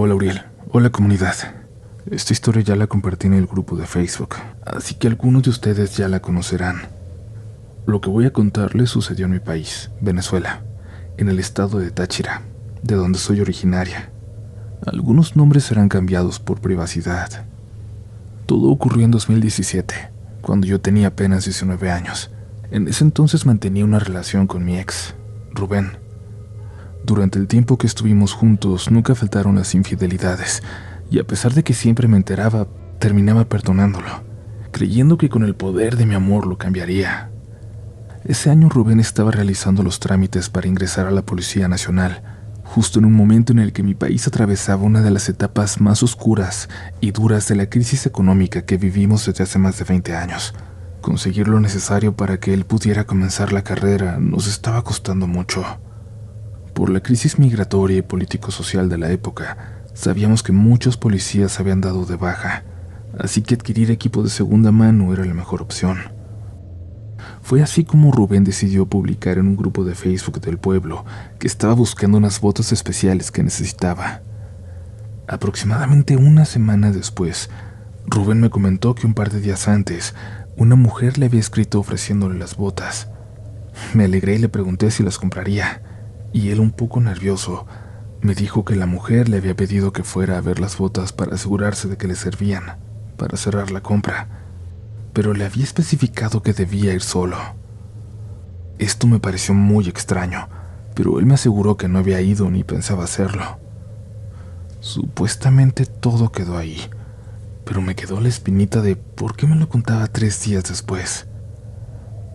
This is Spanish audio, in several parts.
Hola Uriel, hola comunidad. Esta historia ya la compartí en el grupo de Facebook, así que algunos de ustedes ya la conocerán. Lo que voy a contarles sucedió en mi país, Venezuela, en el estado de Táchira, de donde soy originaria. Algunos nombres serán cambiados por privacidad. Todo ocurrió en 2017, cuando yo tenía apenas 19 años. En ese entonces mantenía una relación con mi ex, Rubén. Durante el tiempo que estuvimos juntos nunca faltaron las infidelidades, y a pesar de que siempre me enteraba, terminaba perdonándolo, creyendo que con el poder de mi amor lo cambiaría. Ese año Rubén estaba realizando los trámites para ingresar a la Policía Nacional, justo en un momento en el que mi país atravesaba una de las etapas más oscuras y duras de la crisis económica que vivimos desde hace más de 20 años. Conseguir lo necesario para que él pudiera comenzar la carrera nos estaba costando mucho. Por la crisis migratoria y político-social de la época, sabíamos que muchos policías habían dado de baja, así que adquirir equipo de segunda mano era la mejor opción. Fue así como Rubén decidió publicar en un grupo de Facebook del pueblo que estaba buscando unas botas especiales que necesitaba. Aproximadamente una semana después, Rubén me comentó que un par de días antes, una mujer le había escrito ofreciéndole las botas. Me alegré y le pregunté si las compraría, y él, un poco nervioso, me dijo que la mujer le había pedido que fuera a ver las botas para asegurarse de que le servían, para cerrar la compra, pero le había especificado que debía ir solo. Esto me pareció muy extraño, pero él me aseguró que no había ido ni pensaba hacerlo. Supuestamente todo quedó ahí, pero me quedó la espinita de por qué me lo contaba 3 días después.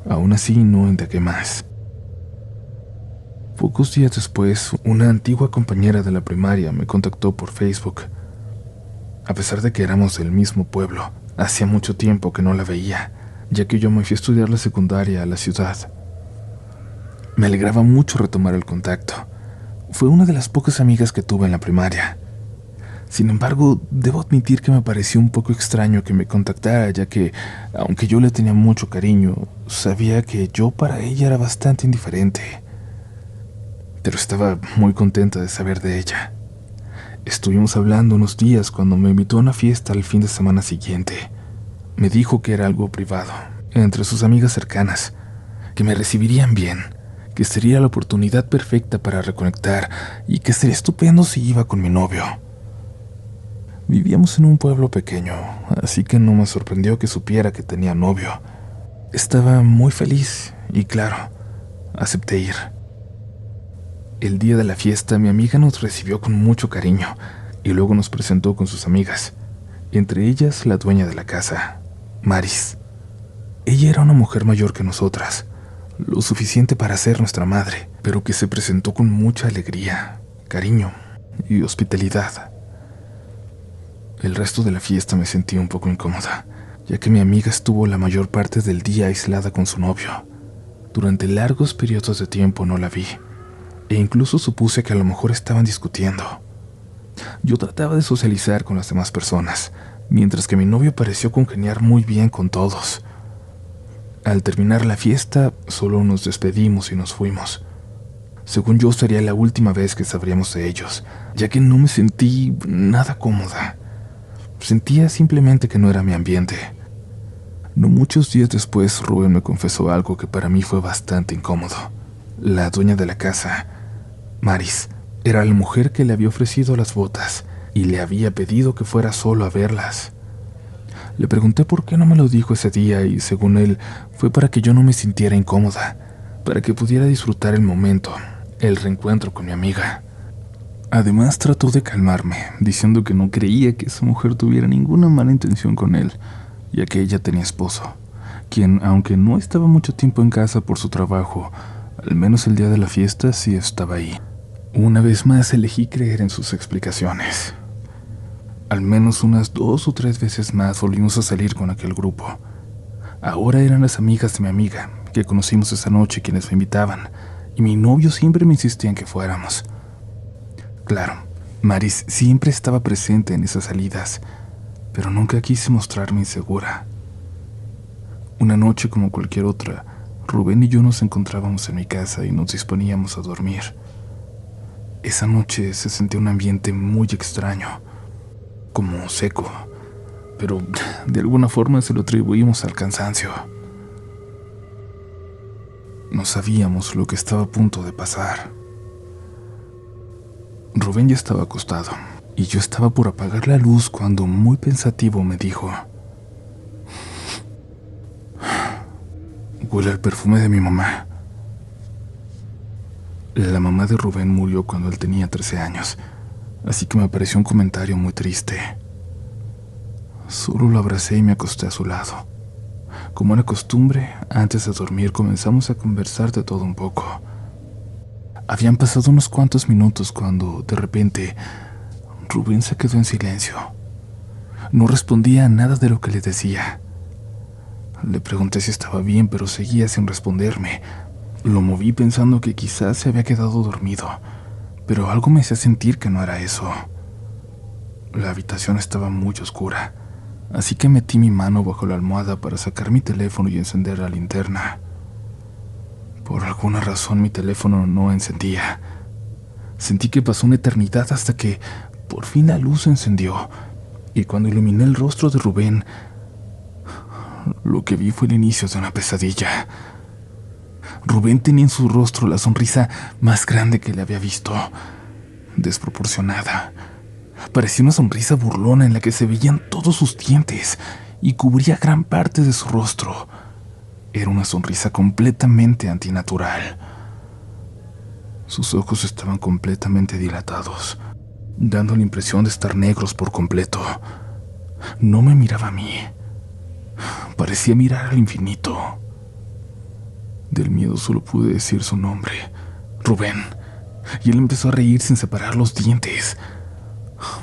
Aún así no indagué más. Pocos días después, una antigua compañera de la primaria me contactó por Facebook. A pesar de que éramos del mismo pueblo, hacía mucho tiempo que no la veía, ya que yo me fui a estudiar la secundaria a la ciudad. Me alegraba mucho retomar el contacto. Fue una de las pocas amigas que tuve en la primaria. Sin embargo, debo admitir que me pareció un poco extraño que me contactara, ya que, aunque yo le tenía mucho cariño, sabía que yo para ella era bastante indiferente. Pero estaba muy contenta de saber de ella. Estuvimos hablando unos días cuando me invitó a una fiesta el fin de semana siguiente. Me dijo que era algo privado, entre sus amigas cercanas, que me recibirían bien, que sería la oportunidad perfecta para reconectar y que sería estupendo si iba con mi novio. Vivíamos en un pueblo pequeño, así que no me sorprendió que supiera que tenía novio. Estaba muy feliz y claro, acepté ir. El día de la fiesta, mi amiga nos recibió con mucho cariño y luego nos presentó con sus amigas, entre ellas la dueña de la casa, Maris. Ella era una mujer mayor que nosotras, lo suficiente para ser nuestra madre, pero que se presentó con mucha alegría, cariño y hospitalidad. El resto de la fiesta me sentí un poco incómoda, ya que mi amiga estuvo la mayor parte del día aislada con su novio. Durante largos periodos de tiempo no la vi, e incluso supuse que a lo mejor estaban discutiendo. Yo trataba de socializar con las demás personas, mientras que mi novio pareció congeniar muy bien con todos. Al terminar la fiesta, solo nos despedimos y nos fuimos. Según yo, sería la última vez que sabríamos de ellos, ya que no me sentí nada cómoda. Sentía simplemente que no era mi ambiente. No muchos días después, Rubén me confesó algo que para mí fue bastante incómodo. La dueña de la casa, Maris, era la mujer que le había ofrecido las botas y le había pedido que fuera solo a verlas. Le pregunté por qué no me lo dijo ese día y, según él, fue para que yo no me sintiera incómoda, para que pudiera disfrutar el momento, el reencuentro con mi amiga. Además, trató de calmarme, diciendo que no creía que esa mujer tuviera ninguna mala intención con él, ya que ella tenía esposo, quien, aunque no estaba mucho tiempo en casa por su trabajo, al menos el día de la fiesta sí estaba ahí. Una vez más elegí creer en sus explicaciones. Al menos unas 2 o 3 veces más volvimos a salir con aquel grupo. Ahora eran las amigas de mi amiga, que conocimos esa noche, quienes me invitaban, y mi novio siempre me insistía en que fuéramos. Claro, Maris siempre estaba presente en esas salidas, pero nunca quise mostrarme insegura. Una noche como cualquier otra, Rubén y yo nos encontrábamos en mi casa y nos disponíamos a dormir. Esa noche se sentía un ambiente muy extraño, como seco, pero de alguna forma se lo atribuimos al cansancio. No sabíamos lo que estaba a punto de pasar. Rubén ya estaba acostado y yo estaba por apagar la luz cuando, muy pensativo, me dijo: huele al perfume de mi mamá. La mamá de Rubén murió cuando él tenía 13 años, así que me pareció un comentario muy triste. Solo lo abracé y me acosté a su lado. Como era costumbre, antes de dormir comenzamos a conversar de todo un poco. Habían pasado unos cuantos minutos cuando, de repente, Rubén se quedó en silencio. No respondía a nada de lo que le decía. Le pregunté si estaba bien, pero seguía sin responderme. Lo moví pensando que quizás se había quedado dormido, pero algo me hacía sentir que no era eso. La habitación estaba muy oscura, así que metí mi mano bajo la almohada para sacar mi teléfono y encender la linterna. Por alguna razón mi teléfono no encendía. Sentí que pasó una eternidad hasta que por fin la luz se encendió, y cuando iluminé el rostro de Rubén, lo que vi fue el inicio de una pesadilla. Rubén tenía en su rostro la sonrisa más grande que le había visto, desproporcionada. Parecía una sonrisa burlona en la que se veían todos sus dientes y cubría gran parte de su rostro. Era una sonrisa completamente antinatural. Sus ojos estaban completamente dilatados, dando la impresión de estar negros por completo. No me miraba a mí. Parecía mirar al infinito. Del miedo solo pude decir su nombre, Rubén, y él empezó a reír sin separar los dientes.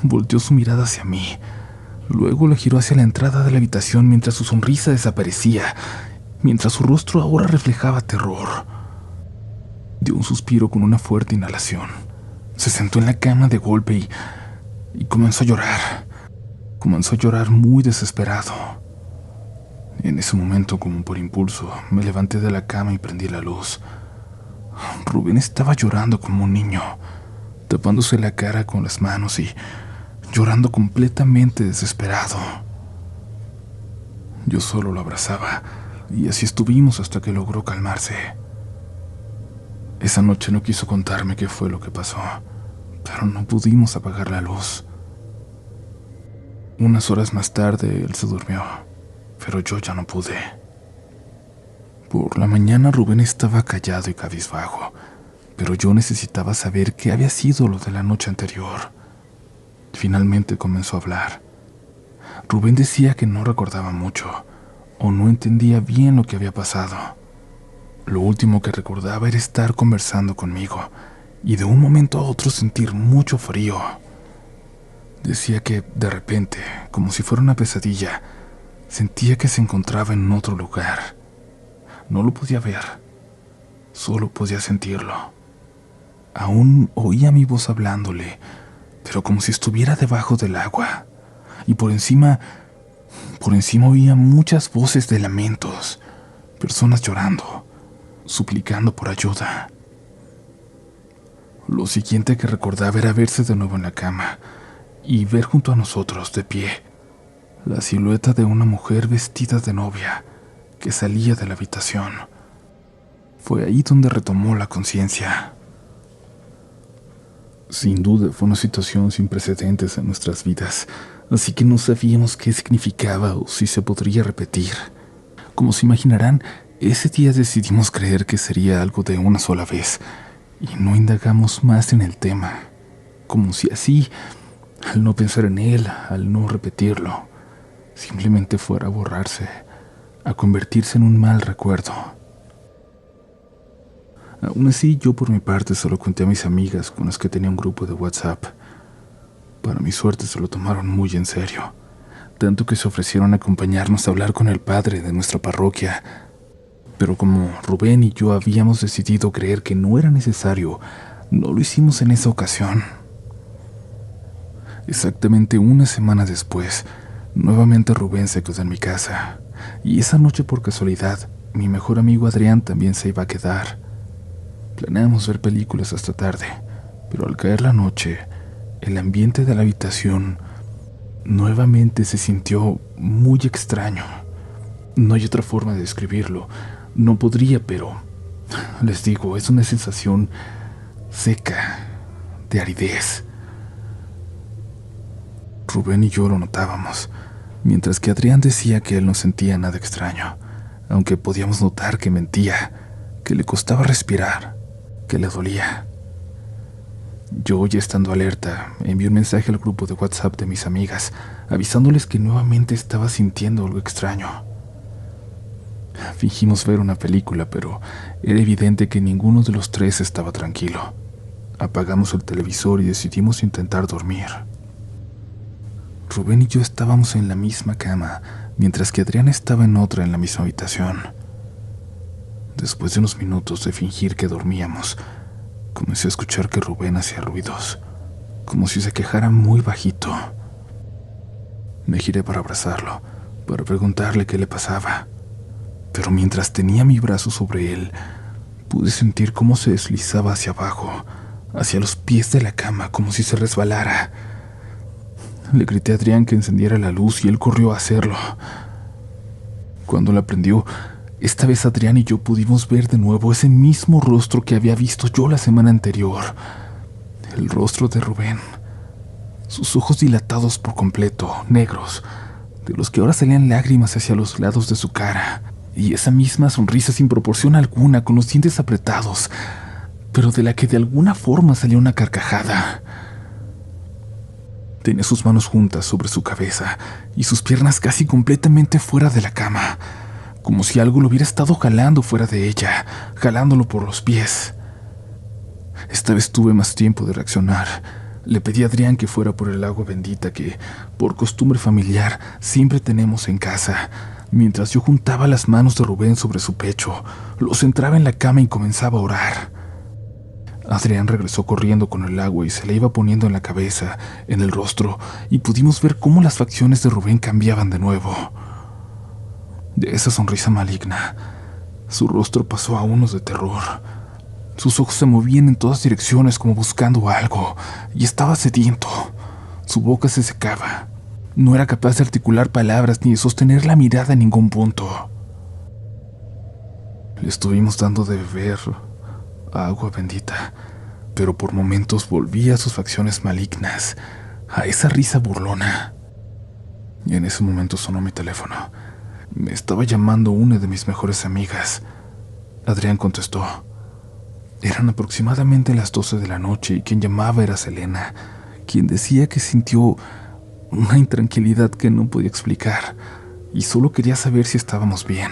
Volteó su mirada hacia mí. Luego la giró hacia la entrada de la habitación mientras su sonrisa desaparecía, mientras su rostro ahora reflejaba terror. Dio un suspiro con una fuerte inhalación. Se sentó en la cama de golpe y comenzó a llorar. Comenzó a llorar muy desesperado. En ese momento, como por impulso, me levanté de la cama y prendí la luz. Rubén estaba llorando como un niño, tapándose la cara con las manos y llorando completamente desesperado. Yo solo lo abrazaba, y así estuvimos hasta que logró calmarse. Esa noche no quiso contarme qué fue lo que pasó, pero no pudimos apagar la luz. Unas horas más tarde él se durmió, pero yo ya no pude. Por la mañana Rubén estaba callado y cabizbajo, pero yo necesitaba saber qué había sido lo de la noche anterior. Finalmente comenzó a hablar. Rubén decía que no recordaba mucho, o no entendía bien lo que había pasado. Lo último que recordaba era estar conversando conmigo, y de un momento a otro sentir mucho frío. Decía que, de repente, como si fuera una pesadilla, sentía que se encontraba en otro lugar. No lo podía ver, solo podía sentirlo. Aún oía mi voz hablándole, pero como si estuviera debajo del agua. Y por encima oía muchas voces de lamentos, personas llorando, suplicando por ayuda. Lo siguiente que recordaba era verse de nuevo en la cama y ver junto a nosotros, de pie, la silueta de una mujer vestida de novia que salía de la habitación. Fue ahí donde retomó la conciencia. Sin duda fue una situación sin precedentes en nuestras vidas, así que no sabíamos qué significaba o si se podría repetir. Como se imaginarán, ese día decidimos creer que sería algo de una sola vez, y no indagamos más en el tema, como si así, al no pensar en él, al no repetirlo, simplemente fuera a borrarse, a convertirse en un mal recuerdo. Aún así, yo por mi parte solo conté a mis amigas con las que tenía un grupo de WhatsApp. Para mi suerte se lo tomaron muy en serio, tanto que se ofrecieron a acompañarnos a hablar con el padre de nuestra parroquia. Pero como Rubén y yo habíamos decidido creer que no era necesario, no lo hicimos en esa ocasión. Exactamente una semana después, nuevamente Rubén se quedó en mi casa, y esa noche por casualidad, mi mejor amigo Adrián también se iba a quedar. Planeamos ver películas hasta tarde, pero al caer la noche, el ambiente de la habitación nuevamente se sintió muy extraño. No hay otra forma de describirlo. No podría, pero les digo, es una sensación seca, de aridez. Rubén y yo lo notábamos, mientras que Adrián decía que él no sentía nada extraño, aunque podíamos notar que mentía, que le costaba respirar, que le dolía. Yo, ya estando alerta, envié un mensaje al grupo de WhatsApp de mis amigas, avisándoles que nuevamente estaba sintiendo algo extraño. Fingimos ver una película, pero era evidente que ninguno de los tres estaba tranquilo. Apagamos el televisor y decidimos intentar dormir. Rubén y yo estábamos en la misma cama, mientras que Adrián estaba en otra en la misma habitación. Después de unos minutos de fingir que dormíamos, comencé a escuchar que Rubén hacía ruidos, como si se quejara muy bajito. Me giré para abrazarlo, para preguntarle qué le pasaba. Pero mientras tenía mi brazo sobre él, pude sentir cómo se deslizaba hacia abajo, hacia los pies de la cama, como si se resbalara. Le grité a Adrián que encendiera la luz y él corrió a hacerlo. Cuando la prendió, esta vez Adrián y yo pudimos ver de nuevo ese mismo rostro que había visto yo la semana anterior. El rostro de Rubén. Sus ojos dilatados por completo, negros, de los que ahora salían lágrimas hacia los lados de su cara. Y esa misma sonrisa sin proporción alguna, con los dientes apretados, pero de la que de alguna forma salía una carcajada. Tenía sus manos juntas sobre su cabeza y sus piernas casi completamente fuera de la cama, como si algo lo hubiera estado jalando fuera de ella, jalándolo por los pies. Esta vez tuve más tiempo de reaccionar. Le pedí a Adrián que fuera por el agua bendita que, por costumbre familiar, siempre tenemos en casa, mientras yo juntaba las manos de Rubén sobre su pecho, lo centraba en la cama y comenzaba a orar. Adrián regresó corriendo con el agua y se le iba poniendo en la cabeza, en el rostro, y pudimos ver cómo las facciones de Rubén cambiaban de nuevo. De esa sonrisa maligna, su rostro pasó a unos de terror. Sus ojos se movían en todas direcciones como buscando algo, y estaba sediento. Su boca se secaba. No era capaz de articular palabras ni de sostener la mirada en ningún punto. Le estuvimos dando de beber agua bendita, pero por momentos volvía a sus facciones malignas, a esa risa burlona. Y en ese momento sonó mi teléfono. Me estaba llamando una de mis mejores amigas. Adrián contestó. Eran aproximadamente las 12 de la noche y quien llamaba era Selena, quien decía que sintió una intranquilidad que no podía explicar y solo quería saber si estábamos bien.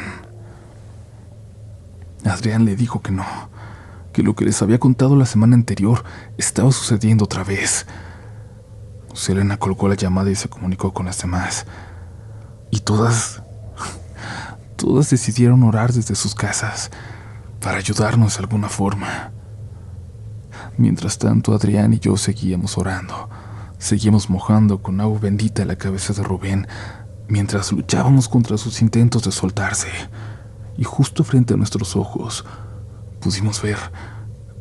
Adrián le dijo que no, que lo que les había contado la semana anterior estaba sucediendo otra vez. Selena colgó la llamada y se comunicó con las demás. Y todas decidieron orar desde sus casas para ayudarnos de alguna forma. Mientras tanto, Adrián y yo seguíamos orando. Seguíamos mojando con agua bendita la cabeza de Rubén mientras luchábamos contra sus intentos de soltarse. Y justo frente a nuestros ojos pudimos ver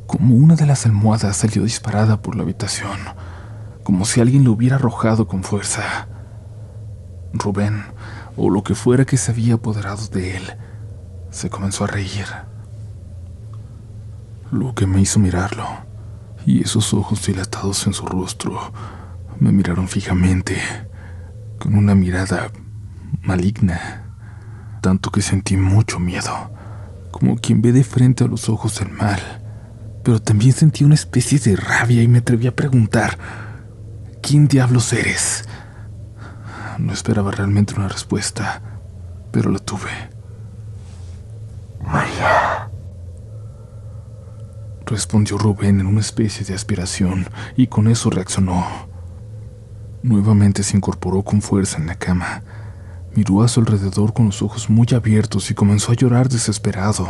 cómo una de las almohadas salió disparada por la habitación, como si alguien lo hubiera arrojado con fuerza. Rubén, o lo que fuera que se había apoderado de él, se comenzó a reír. Lo que me hizo mirarlo, y esos ojos dilatados en su rostro me miraron fijamente, con una mirada maligna, tanto que sentí mucho miedo, como quien ve de frente a los ojos del mal. Pero también sentí una especie de rabia y me atreví a preguntar: ¿quién diablos eres? No esperaba realmente una respuesta, pero la tuve. María, respondió Rubén en una especie de aspiración, y con eso reaccionó. Nuevamente se incorporó con fuerza en la cama. Miró a su alrededor con los ojos muy abiertos y comenzó a llorar desesperado.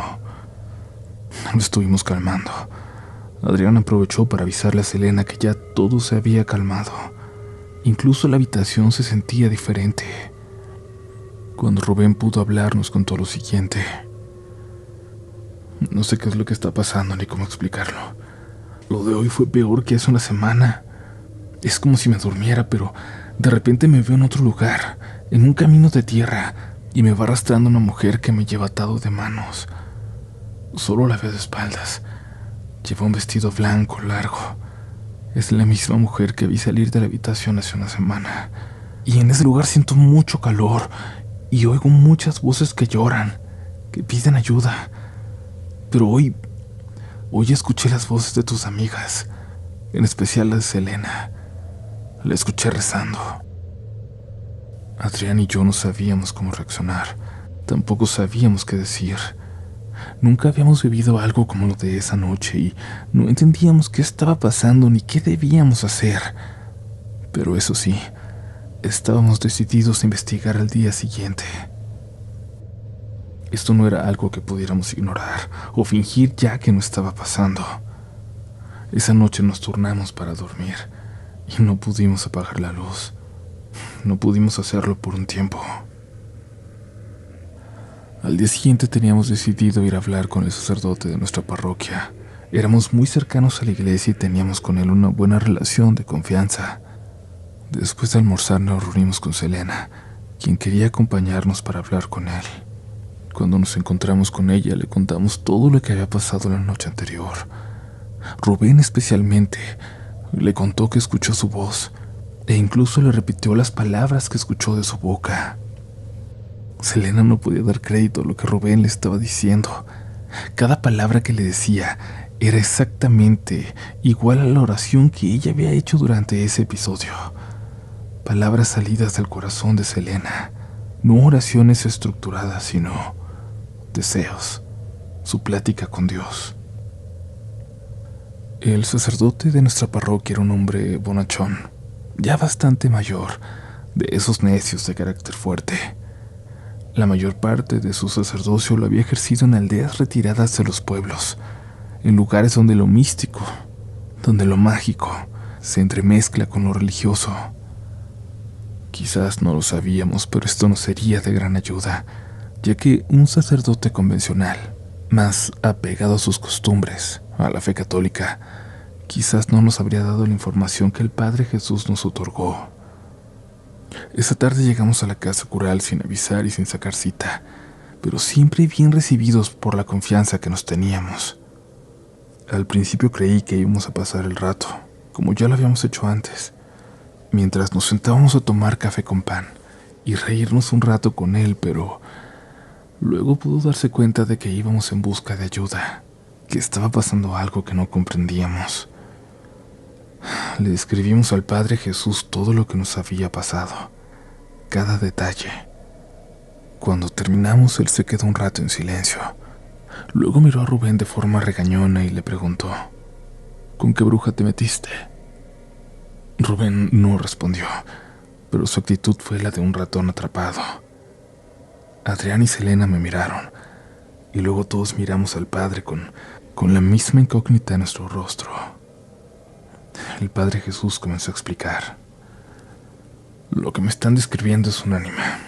Lo estuvimos calmando. Adrián aprovechó para avisarle a Selena que ya todo se había calmado. Incluso la habitación se sentía diferente. Cuando Rubén pudo hablar, nos contó lo siguiente. No sé qué es lo que está pasando ni cómo explicarlo, Lo de hoy fue peor que hace una semana. Es como si me durmiera, pero de repente me veo en otro lugar, en un camino de tierra, y me va arrastrando una mujer que me lleva atado de manos. Solo la veo de espaldas. Lleva un vestido blanco largo. Es la misma mujer que vi salir de la habitación hace una semana. Y en ese lugar siento mucho calor y oigo muchas voces que lloran, que piden ayuda. Pero hoy escuché las voces de tus amigas, en especial la de Selena. La escuché rezando. Adrián y yo no sabíamos cómo reaccionar. Tampoco sabíamos qué decir. Nunca habíamos vivido algo como lo de esa noche y no entendíamos qué estaba pasando ni qué debíamos hacer. Pero eso sí, estábamos decididos a investigar al día siguiente. Esto no era algo que pudiéramos ignorar o fingir ya que no estaba pasando. Esa noche nos turnamos para dormir y no pudimos apagar la luz. No pudimos hacerlo por un tiempo. Al día siguiente teníamos decidido ir a hablar con el sacerdote de nuestra parroquia. Éramos muy cercanos a la iglesia y teníamos con él una buena relación de confianza. Después de almorzar nos reunimos con Selena, quien quería acompañarnos para hablar con él. Cuando nos encontramos con ella le contamos todo lo que había pasado la noche anterior. Rubén especialmente le contó que escuchó su voz e incluso le repitió las palabras que escuchó de su boca. Selena no podía dar crédito a lo que Rubén le estaba diciendo. Cada palabra que le decía era exactamente igual a la oración que ella había hecho durante ese episodio. Palabras salidas del corazón de Selena, no oraciones estructuradas, sino deseos, su plática con Dios. El sacerdote de nuestra parroquia era un hombre bonachón, ya bastante mayor, de esos necios de carácter fuerte. La mayor parte de su sacerdocio lo había ejercido en aldeas retiradas de los pueblos, en lugares donde lo místico, donde lo mágico, se entremezcla con lo religioso. Quizás no lo sabíamos, pero esto nos sería de gran ayuda, ya que un sacerdote convencional, más apegado a sus costumbres, a la fe católica, quizás no nos habría dado la información que el Padre Jesús nos otorgó. Esa tarde llegamos a la casa cural sin avisar y sin sacar cita, pero siempre bien recibidos por la confianza que nos teníamos. Al principio creí que íbamos a pasar el rato, como ya lo habíamos hecho antes, mientras nos sentábamos a tomar café con pan y reírnos un rato con él, pero luego pudo darse cuenta de que íbamos en busca de ayuda, que estaba pasando algo que no comprendíamos. Le describimos al Padre Jesús todo lo que nos había pasado, cada detalle. Cuando terminamos, él se quedó un rato en silencio. Luego miró a Rubén de forma regañona y le preguntó: ¿con qué bruja te metiste? Rubén no respondió, pero su actitud fue la de un ratón atrapado. Adrián y Selena me miraron, y luego todos miramos al Padre con la misma incógnita en nuestro rostro. El Padre Jesús comenzó a explicar: lo que me están describiendo es un ánima.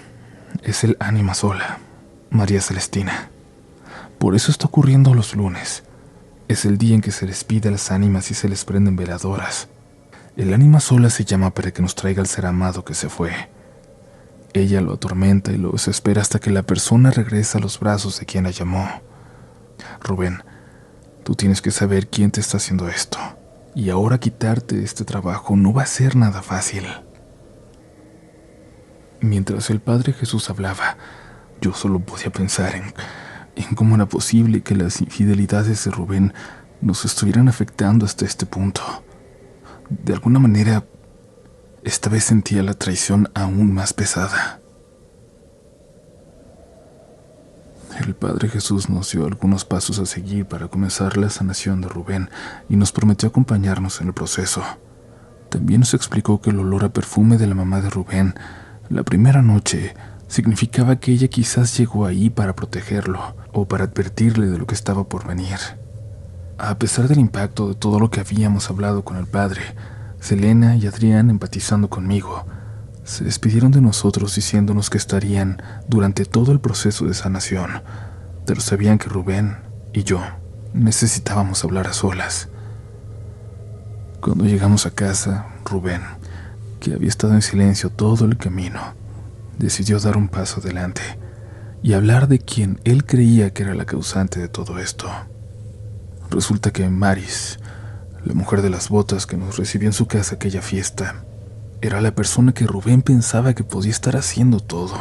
Es el ánima sola, María Celestina. Por eso está ocurriendo los lunes. Es el día en que se les pide a las ánimas y se les prenden veladoras. El ánima sola se llama para que nos traiga al ser amado que se fue. Ella lo atormenta y lo desespera hasta que la persona regresa a los brazos de quien la llamó. Rubén, tú tienes que saber quién te está haciendo esto. Y ahora quitarte este trabajo no va a ser nada fácil. Mientras el Padre Jesús hablaba, yo solo podía pensar en cómo era posible que las infidelidades de Rubén nos estuvieran afectando hasta este punto. De alguna manera, esta vez sentía la traición aún más pesada. El Padre Jesús nos dio algunos pasos a seguir para comenzar la sanación de Rubén y nos prometió acompañarnos en el proceso. También nos explicó que el olor a perfume de la mamá de Rubén la primera noche significaba que ella quizás llegó ahí para protegerlo o para advertirle de lo que estaba por venir. A pesar del impacto de todo lo que habíamos hablado con el Padre, Selena y Adrián, empatizando conmigo, se despidieron de nosotros diciéndonos que estarían durante todo el proceso de sanación, pero sabían que Rubén y yo necesitábamos hablar a solas. Cuando llegamos a casa, Rubén, que había estado en silencio todo el camino, decidió dar un paso adelante y hablar de quien él creía que era la causante de todo esto. Resulta que Maris, la mujer de las botas que nos recibió en su casa aquella fiesta, era la persona que Rubén pensaba que podía estar haciendo todo.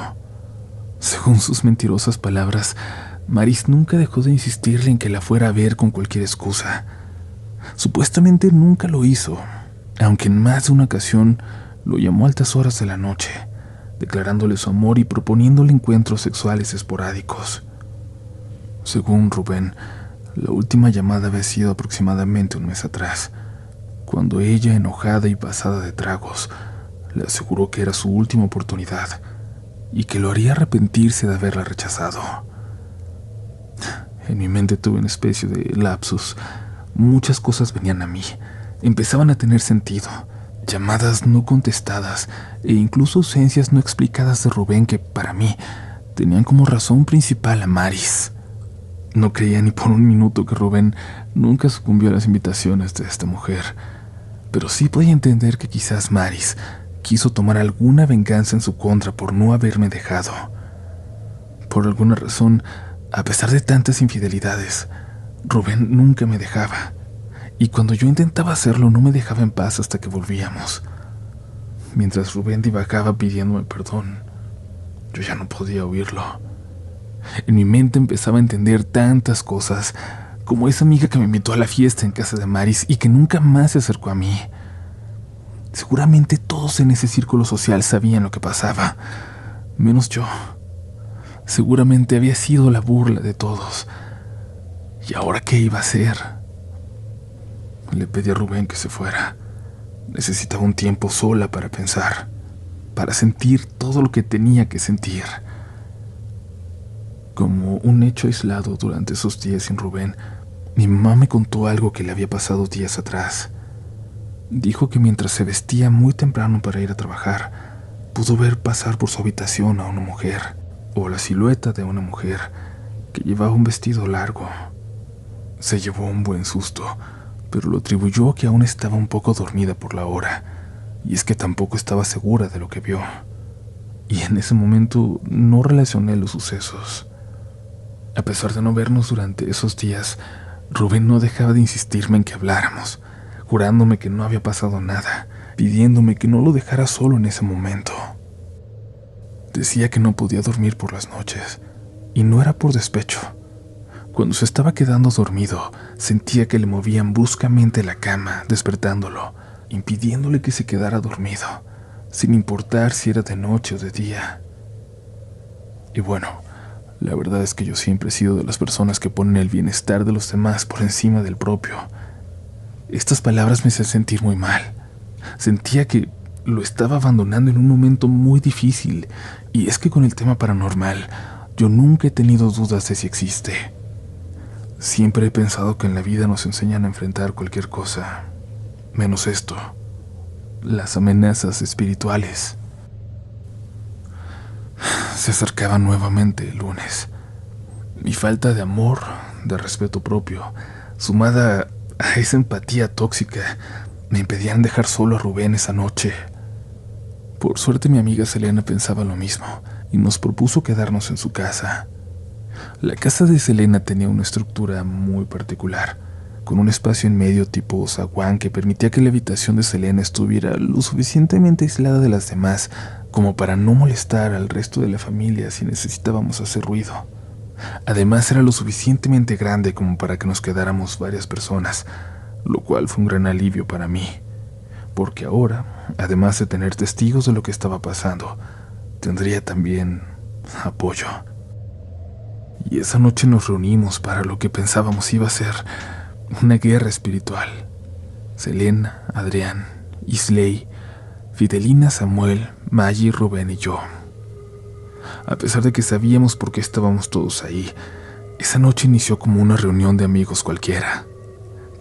Según sus mentirosas palabras, Maris nunca dejó de insistirle en que la fuera a ver con cualquier excusa. Supuestamente nunca lo hizo, aunque en más de una ocasión lo llamó a altas horas de la noche, declarándole su amor y proponiéndole encuentros sexuales esporádicos. Según Rubén, la última llamada había sido aproximadamente un mes atrás, cuando ella, enojada y pasada de tragos, le aseguró que era su última oportunidad y que lo haría arrepentirse de haberla rechazado. En mi mente tuve una especie de lapsus. Muchas cosas venían a mí, empezaban a tener sentido. Llamadas no contestadas e incluso ausencias no explicadas de Rubén que, para mí, tenían como razón principal a Maris. No creía ni por un minuto que Rubén nunca sucumbió a las invitaciones de esta mujer, pero sí podía entender que quizás Maris quiso tomar alguna venganza en su contra por no haberme dejado. Por alguna razón, a pesar de tantas infidelidades, Rubén nunca me dejaba, y cuando yo intentaba hacerlo no me dejaba en paz hasta que volvíamos. Mientras Rubén divagaba pidiéndome perdón, yo ya no podía oírlo. En mi mente empezaba a entender tantas cosas, como esa amiga que me invitó a la fiesta en casa de Maris y que nunca más se acercó a mí. Seguramente todos en ese círculo social sabían lo que pasaba, menos yo. Seguramente había sido la burla de todos. ¿Y ahora qué iba a hacer? Le pedí a Rubén que se fuera. Necesitaba un tiempo sola para pensar, para sentir todo lo que tenía que sentir. Como un hecho aislado durante esos días sin Rubén, mi mamá me contó algo que le había pasado días atrás. Dijo que mientras se vestía muy temprano para ir a trabajar, pudo ver pasar por su habitación a una mujer, o la silueta de una mujer, que llevaba un vestido largo. Se llevó un buen susto, pero lo atribuyó a que aún estaba un poco dormida por la hora, y es que tampoco estaba segura de lo que vio. Y en ese momento no relacioné los sucesos. A pesar de no vernos durante esos días, Rubén no dejaba de insistirme en que habláramos, jurándome que no había pasado nada, pidiéndome que no lo dejara solo en ese momento. Decía que no podía dormir por las noches, y no era por despecho. Cuando se estaba quedando dormido, sentía que le movían bruscamente la cama, despertándolo, impidiéndole que se quedara dormido, sin importar si era de noche o de día. Y bueno, la verdad es que yo siempre he sido de las personas que ponen el bienestar de los demás por encima del propio. Estas palabras me hacían sentir muy mal. Sentía que lo estaba abandonando en un momento muy difícil, y es que con el tema paranormal, yo nunca he tenido dudas de si existe. Siempre he pensado que en la vida nos enseñan a enfrentar cualquier cosa, menos esto, las amenazas espirituales. Se acercaba nuevamente el lunes. Mi falta de amor, de respeto propio, sumada a esa empatía tóxica, me impedían dejar solo a Rubén esa noche. Por suerte mi amiga Selena pensaba lo mismo y nos propuso quedarnos en su casa. La casa de Selena tenía una estructura muy particular, con un espacio en medio tipo zaguán que permitía que la habitación de Selena estuviera lo suficientemente aislada de las demás como para no molestar al resto de la familia si necesitábamos hacer ruido. Además era lo suficientemente grande como para que nos quedáramos varias personas, lo cual fue un gran alivio para mí, porque ahora, además de tener testigos de lo que estaba pasando, tendría también apoyo. Y esa noche nos reunimos para lo que pensábamos iba a ser una guerra espiritual. Selena, Adrián, Isley, Fidelina, Samuel, Maggie, Rubén y yo. A pesar de que sabíamos por qué estábamos todos ahí, esa noche inició como una reunión de amigos cualquiera.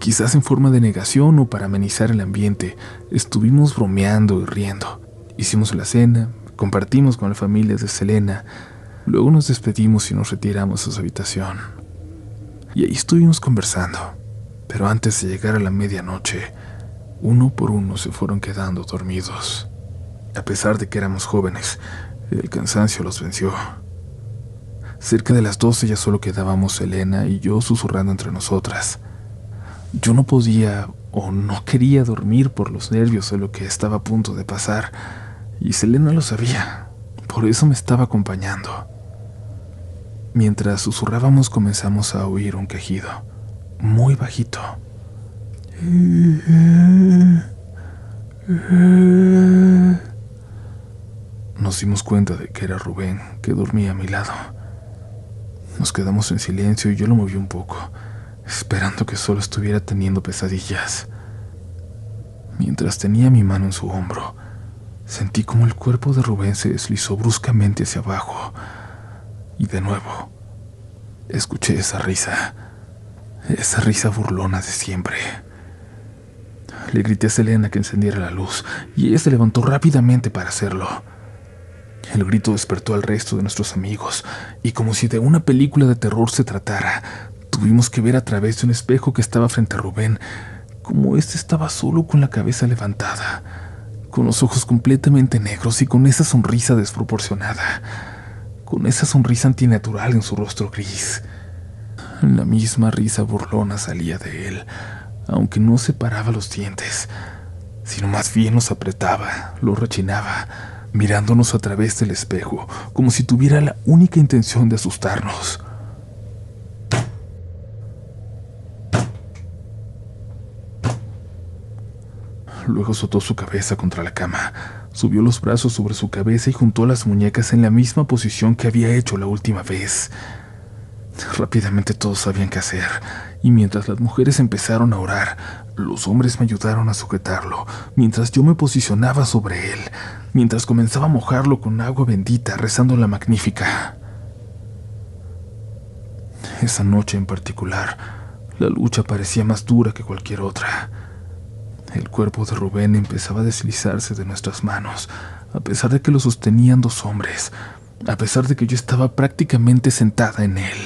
Quizás en forma de negación o para amenizar el ambiente, estuvimos bromeando y riendo. Hicimos la cena, compartimos con la familia de Selena, luego nos despedimos y nos retiramos a su habitación. Y ahí estuvimos conversando, pero antes de llegar a la medianoche, Uno por uno se fueron quedando dormidos. A pesar de que éramos jóvenes, el cansancio los venció. Cerca de las 12 ya solo quedábamos Selena y yo susurrando entre nosotras. Yo no podía o no quería dormir por los nervios de lo que estaba a punto de pasar, y Selena lo sabía, por eso me estaba acompañando. Mientras susurrábamos comenzamos a oír un quejido, muy bajito. Nos dimos cuenta de que era Rubén, que dormía a mi lado. Nos quedamos en silencio y yo lo moví un poco, esperando que solo estuviera teniendo pesadillas. Mientras tenía mi mano en su hombro, sentí como el cuerpo de Rubén se deslizó bruscamente hacia abajo. Y de nuevo, escuché esa risa burlona de siempre. Le grité a Selena que encendiera la luz, y ella se levantó rápidamente para hacerlo. El grito despertó al resto de nuestros amigos, y como si de una película de terror se tratara, tuvimos que ver a través de un espejo que estaba frente a Rubén, como éste estaba solo con la cabeza levantada, con los ojos completamente negros y con esa sonrisa desproporcionada, con esa sonrisa antinatural en su rostro gris. La misma risa burlona salía de él, aunque no separaba los dientes, sino más bien los apretaba, los rechinaba, mirándonos a través del espejo, como si tuviera la única intención de asustarnos. Luego azotó su cabeza contra la cama, subió los brazos sobre su cabeza y juntó las muñecas en la misma posición que había hecho la última vez. Rápidamente todos sabían qué hacer, y mientras las mujeres empezaron a orar, los hombres me ayudaron a sujetarlo, mientras yo me posicionaba sobre él, mientras comenzaba a mojarlo con agua bendita, rezando la Magnífica. Esa noche en particular, la lucha parecía más dura que cualquier otra. El cuerpo de Rubén empezaba a deslizarse de nuestras manos, a pesar de que lo sostenían dos hombres, a pesar de que yo estaba prácticamente sentada en él.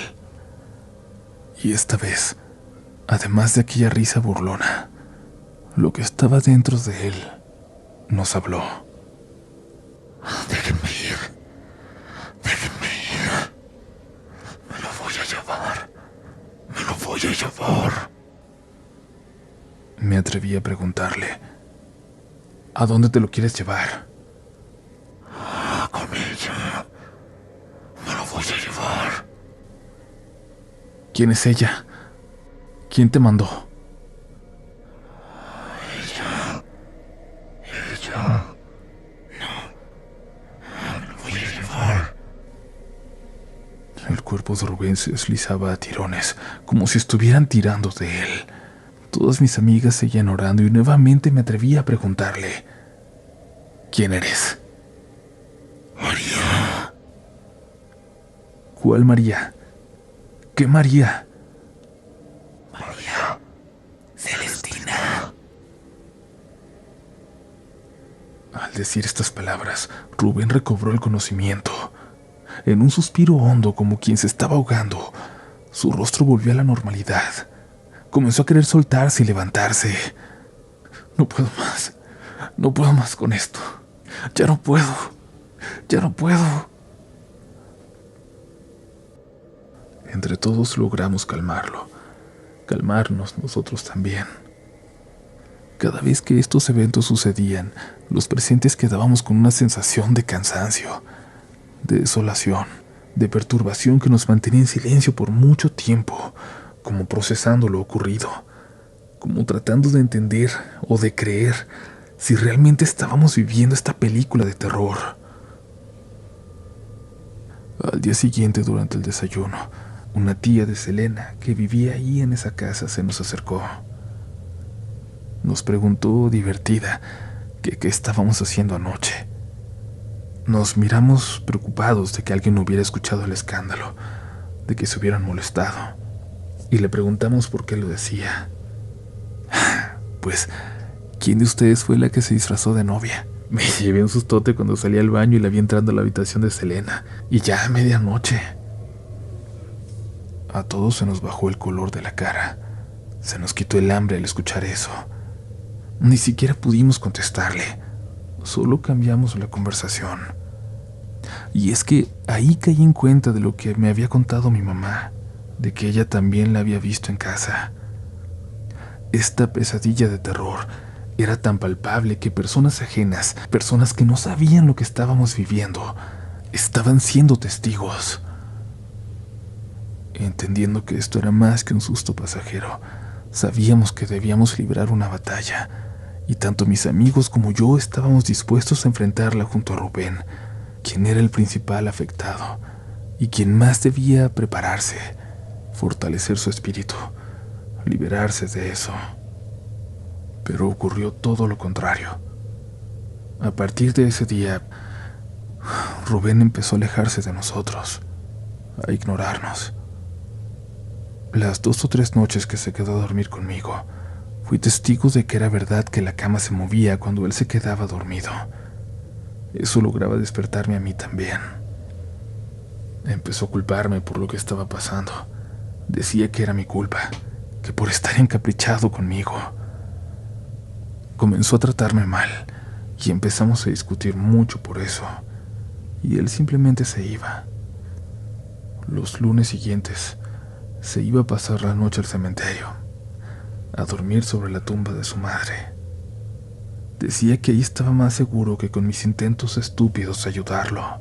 Y esta vez, además de aquella risa burlona, lo que estaba dentro de él nos habló. Déjenme ir. Déjenme ir. Me lo voy a llevar. Me lo voy a llevar. Me atreví a preguntarle, ¿a dónde te lo quieres llevar? Con ella. Me lo voy a llevar. ¿Quién es ella? ¿Quién te mandó? Ella. No. Me lo voy a llevar. El cuerpo de Rubén se deslizaba a tirones, como si estuvieran tirando de él. Todas mis amigas seguían orando y nuevamente me atreví a preguntarle, ¿quién eres? María. ¿Cuál María? ¿Qué María? María Celestina. Al decir estas palabras, Rubén recobró el conocimiento. En un suspiro hondo, como quien se estaba ahogando, su rostro volvió a la normalidad. Comenzó a querer soltarse y levantarse. No puedo más con esto. Ya no puedo. Entre todos logramos calmarnos nosotros también. Cada vez que estos eventos sucedían, los presentes quedábamos con una sensación de cansancio, de desolación, de perturbación que nos mantenía en silencio por mucho tiempo, como procesando lo ocurrido, como tratando de entender o de creer si realmente estábamos viviendo esta película de terror. Al día siguiente, durante el desayuno, una tía de Selena que vivía ahí en esa casa se nos acercó. Nos preguntó divertida que qué estábamos haciendo anoche. Nos miramos preocupados de que alguien hubiera escuchado el escándalo, de que se hubieran molestado, y le preguntamos por qué lo decía. Pues, ¿quién de ustedes fue la que se disfrazó de novia? Me llevé un sustote cuando salí al baño y la vi entrando a la habitación de Selena, y ya a medianoche. A todos se nos bajó el color de la cara. Se nos quitó el hambre al escuchar eso. Ni siquiera pudimos contestarle, solo cambiamos la conversación. Y es que ahí caí en cuenta de lo que me había contado mi mamá, de que ella también la había visto en casa. Esta pesadilla de terror era tan palpable que personas ajenas, personas que no sabían lo que estábamos viviendo, estaban siendo testigos. Entendiendo que esto era más que un susto pasajero, sabíamos que debíamos librar una batalla, y tanto mis amigos como yo estábamos dispuestos a enfrentarla junto a Rubén, quien era el principal afectado, y quien más debía prepararse, fortalecer su espíritu, liberarse de eso. Pero ocurrió todo lo contrario. A partir de ese día, Rubén empezó a alejarse de nosotros, a ignorarnos. Las 2 o 3 noches que se quedó a dormir conmigo, fui testigo de que era verdad que la cama se movía cuando él se quedaba dormido. Eso lograba despertarme a mí también. Empezó a culparme por lo que estaba pasando. Decía que era mi culpa, que por estar encaprichado conmigo. Comenzó a tratarme mal y empezamos a discutir mucho por eso. Y él simplemente se iba. Los lunes siguientes se iba a pasar la noche al cementerio, a dormir sobre la tumba de su madre. Decía que ahí estaba más seguro que con mis intentos estúpidos de ayudarlo.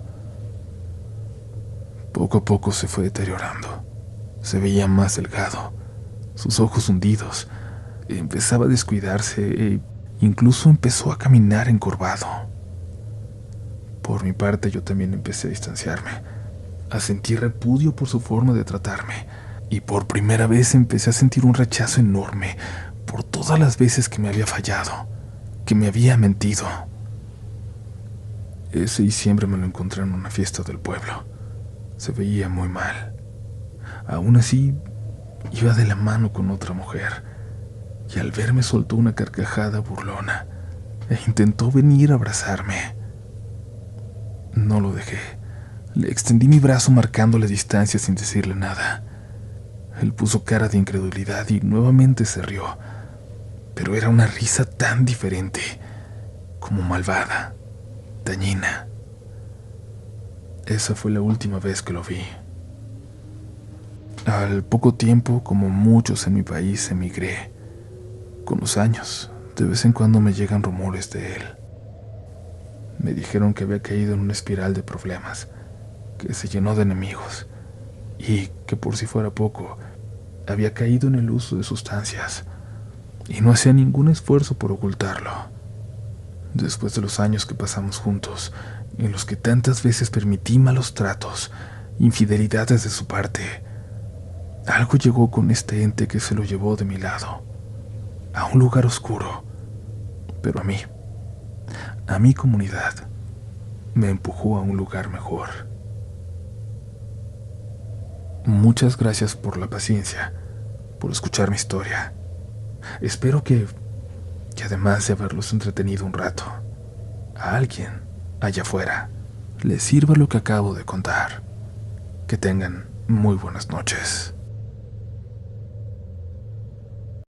Poco a poco se fue deteriorando. Se veía más delgado, sus ojos hundidos. Empezaba a descuidarse e incluso empezó a caminar encorvado. Por mi parte, yo también empecé a distanciarme, a sentir repudio por su forma de tratarme, y por primera vez empecé a sentir un rechazo enorme por todas las veces que me había fallado, que me había mentido. Ese diciembre me lo encontré en una fiesta del pueblo. Se veía muy mal. Aún así, iba de la mano con otra mujer, y al verme soltó una carcajada burlona e intentó venir a abrazarme. No lo dejé. Le extendí mi brazo marcando la distancia sin decirle nada. Él puso cara de incredulidad y nuevamente se rió, pero era una risa tan diferente, como malvada, dañina. Esa fue la última vez que lo vi. Al poco tiempo, como muchos en mi país, emigré. Con los años, de vez en cuando me llegan rumores de él. Me dijeron que había caído en una espiral de problemas, que se llenó de enemigos, y que por si fuera poco, había caído en el uso de sustancias, y no hacía ningún esfuerzo por ocultarlo. Después de los años que pasamos juntos, en los que tantas veces permití malos tratos, infidelidades de su parte, algo llegó con este ente que se lo llevó de mi lado, a un lugar oscuro, pero a mi comunidad, me empujó a un lugar mejor. Muchas gracias por la paciencia, por escuchar mi historia. Espero que además de haberlos entretenido un rato, a alguien allá afuera le sirva lo que acabo de contar. Que tengan muy buenas noches.